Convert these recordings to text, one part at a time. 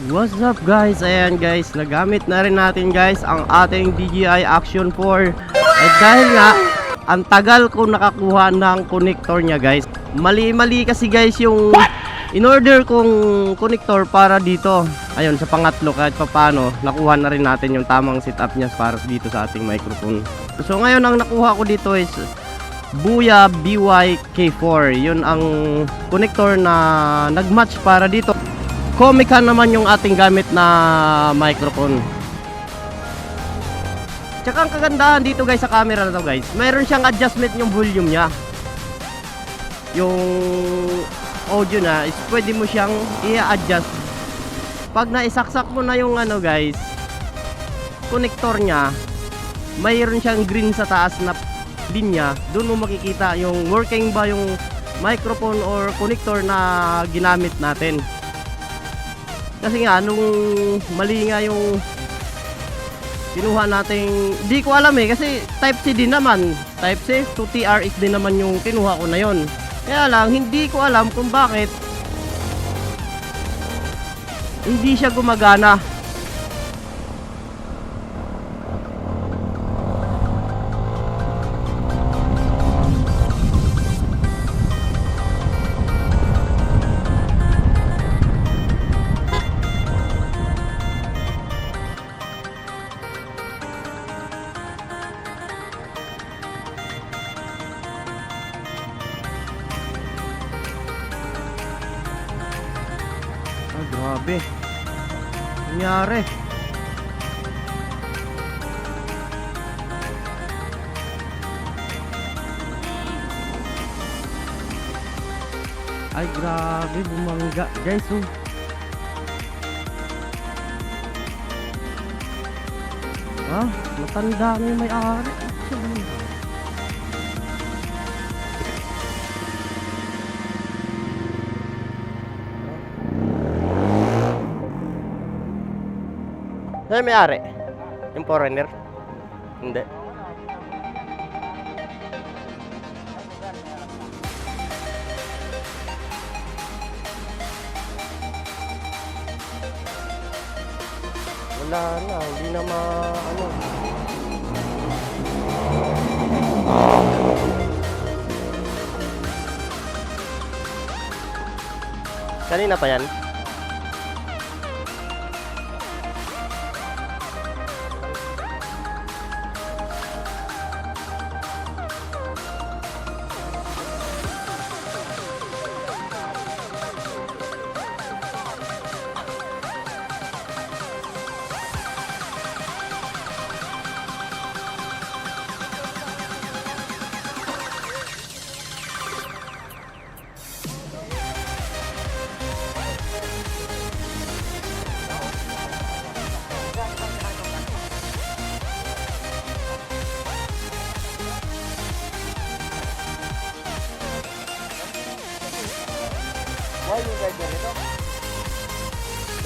What's up guys? Ayan guys, nagamit na rin natin guys ang ating DJI Action 4. At dahil nga, ang tagal ko nakakuha ng connector niya guys. Mali-mali kasi guys yung in-order kong connector para dito. Ayun, sa pangatlo kahit papano, nakuha na rin natin yung tamang setup niya para dito sa ating microphone. So ngayon ang nakuha ko dito is Boya BY-K4. Yun ang connector na nagmatch para dito. Comica naman yung ating gamit na microphone. Tsaka ang kagandahan dito guys sa camera na to guys, mayroon siyang adjustment yung volume niya. Yung audio na is pwede mo siyang i-adjust. Pag naisaksak mo na yung ano guys, connector niya, mayroon siyang green sa taas na linya. Doon mo makikita yung working ba yung microphone or connector na ginamit natin. Kasi nga nung mali nga yung kinuha nating, di ko alam kasi type C din naman, type C to TRX din naman yung kinuha ko na yon. Kaya lang hindi ko alam kung bakit hindi siya gumagana. Grabe. Nangyari. Ay grabe, bumangga guys. Matanda na yung may-ari. Saan may-ari? Yung foreigner? Hindi. Wala na, hindi na ano. Kanina pa yan?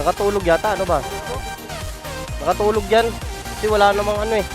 Nakatulog yata, ano ba? Nakatulog yan. Kasi wala namang ano eh.